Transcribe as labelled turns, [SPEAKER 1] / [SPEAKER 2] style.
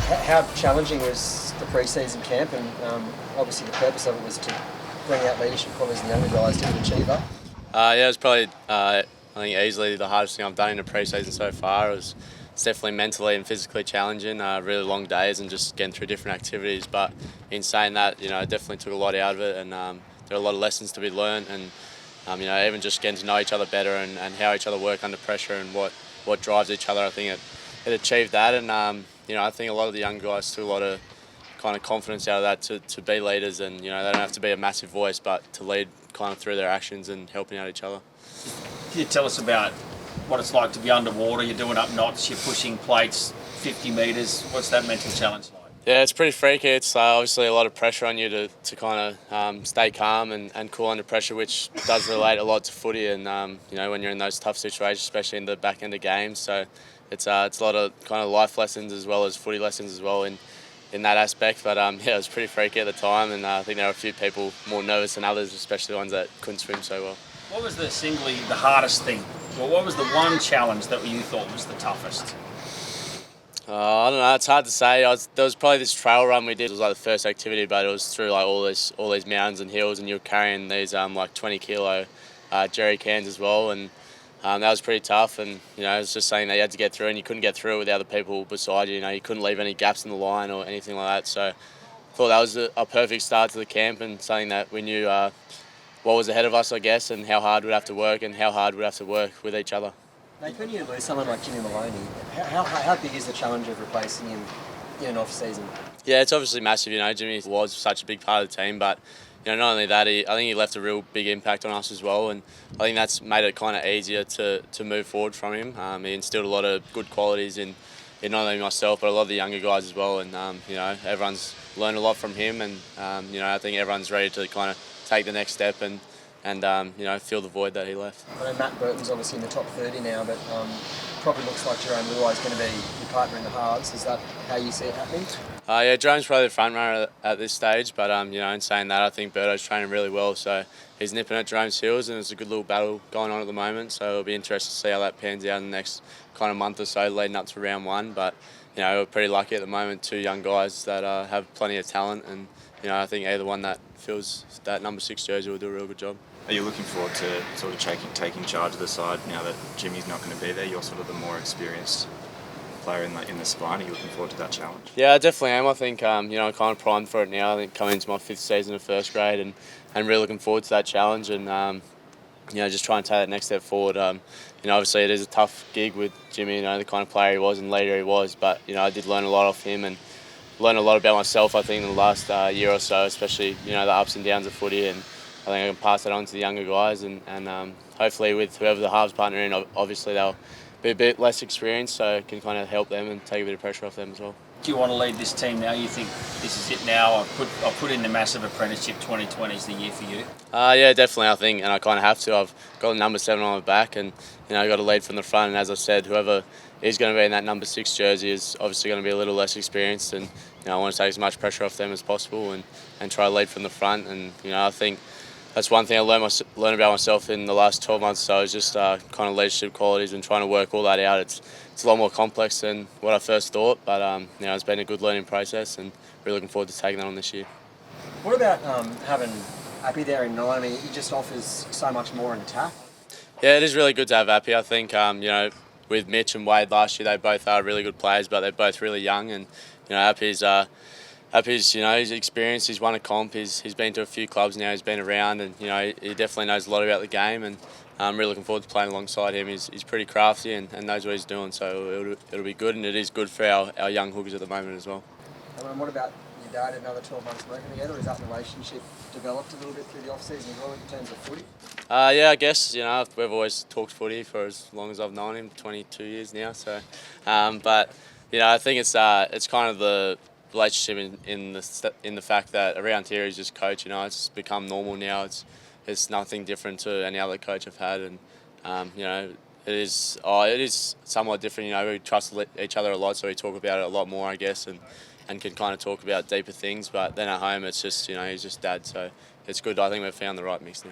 [SPEAKER 1] How challenging was the pre-season camp, and obviously the purpose of it was to bring out leadership qualities in the younger guys to achieve that?
[SPEAKER 2] Yeah, it was probably, I think, easily the hardest thing I've done in the pre-season so far. It's definitely mentally and physically challenging, really long days and just getting through different activities. But in saying that, it definitely took a lot out of it, and there are a lot of lessons to be learned, and even just getting to know each other better and how each other work under pressure and what drives each other. I think it achieved that, and I think a lot of the young guys took a lot of kind of confidence out of that to be leaders, and they don't have to be a massive voice, but to lead kind of through their actions and helping out each other.
[SPEAKER 3] Can you tell us about what it's like to be underwater? You're doing up knots, you're pushing plates 50 metres. What's that mental challenge like?
[SPEAKER 2] Yeah, it's pretty freaky. It's obviously a lot of pressure on you to kind of stay calm and cool under pressure, which does relate a lot to footy. And when you're in those tough situations, especially in the back end of games, so it's a lot of kind of life lessons as well as footy lessons as well in that aspect. But yeah, it was pretty freaky at the time, and I think there were a few people more nervous than others, especially the ones that couldn't swim so well.
[SPEAKER 3] What was the hardest thing? Well, what was the one challenge that you thought was the toughest?
[SPEAKER 2] I don't know. It's hard to say. There was probably this trail run we did. It was like the first activity, but it was through like all these mountains and hills, and you were carrying these like 20 kilo jerry cans as well, and that was pretty tough. And it was just something that you had to get through, and you couldn't get through it with the other people beside you. You couldn't leave any gaps in the line or anything like that. So I thought that was a perfect start to the camp, and something that we knew what was ahead of us, I guess, and how hard we'd have to work and how hard we'd have to work with each other.
[SPEAKER 1] Nathan, when you lose someone like James Maloney, how big is the challenge of replacing him in an off-season?
[SPEAKER 2] Yeah, it's obviously massive. Jimmy was such a big part of the team, but not only that, I think he left a real big impact on us as well, and I think that's made it kind of easier to move forward from him. He instilled a lot of good qualities in not only myself but a lot of the younger guys as well, and everyone's learned a lot from him, and I think everyone's ready to kind of take the next step and fill the void that he left.
[SPEAKER 1] I know Matt Burton's obviously in the top 30 now, but probably looks like Jerome Luai is going to be your partner in the halves. Is that how you see it happening?
[SPEAKER 2] Yeah, Jerome's probably the front runner at this stage, but in saying that, I think Birdo's training really well, so he's nipping at Jerome's heels, and it's a good little battle going on at the moment. So it'll be interesting to see how that pans out in the next kind of month or so, leading up to round one. But we're pretty lucky at the moment, two young guys that have plenty of talent, and I think either one that fills that number 6 jersey will do a real good job.
[SPEAKER 4] Are you looking forward to sort of taking charge of the side now that Jimmy's not going to be there? You're sort of the more experienced player in the spine. Are you looking forward to that challenge?
[SPEAKER 2] Yeah, I definitely am. I think I'm kind of primed for it now. I think coming into my 5th season of first grade, and really looking forward to that challenge, and just trying to take that next step forward. Obviously it is a tough gig with Jimmy. The kind of player he was and leader he was, but I did learn a lot off him and learn a lot about myself. I think in the last year or so, especially the ups and downs of footy, and I think I can pass that on to the younger guys, and hopefully with whoever the halves partner in, obviously they'll be a bit less experienced, so it can kind of help them and take a bit of pressure off them as well.
[SPEAKER 3] Do you want to lead this team now? You think this is it now? I've put in the massive apprenticeship. 2020 is the year for you.
[SPEAKER 2] Yeah, definitely. I think, and I kind of have to. I've got the number 7 on my back, and I got to lead from the front. And as I said, whoever is going to be in that number 6 jersey is obviously going to be a little less experienced, and I want to take as much pressure off them as possible and try to lead from the front. And I think that's one thing I learned about myself in the last 12 months. So is just kind of leadership qualities and trying to work all that out. It's a lot more complex than what I first thought, but it's been a good learning process, and really looking forward to taking that on this year.
[SPEAKER 1] What about having Appy there in 9? I mean, he just offers so much more in attack.
[SPEAKER 2] Yeah, it is really good to have Appy. I think with Mitch and Wade last year, they both are really good players, but they're both really young, and Appy's he's experienced. He's won a comp. He's been to a few clubs now. He's been around, and he definitely knows a lot about the game, and I'm really looking forward to playing alongside him. He's pretty crafty and knows what he's doing, so it'll be good, and it is good for our young hookers at the moment as well.
[SPEAKER 1] And what about your dad? Another 12 months working together? Is that relationship developed a little bit through the off season as well in terms of footy?
[SPEAKER 2] Yeah, I guess we've always talked footy for as long as I've known him, 22 years now. So, but I think it's kind of the relationship in the fact that around here he's just coach. It's become normal now. It's nothing different to any other coach I've had, and it is somewhat different. We trust each other a lot, so we talk about it a lot more, I guess, and can kind of talk about deeper things. But then at home, it's just he's just dad, so it's good. I think we've found the right mix now.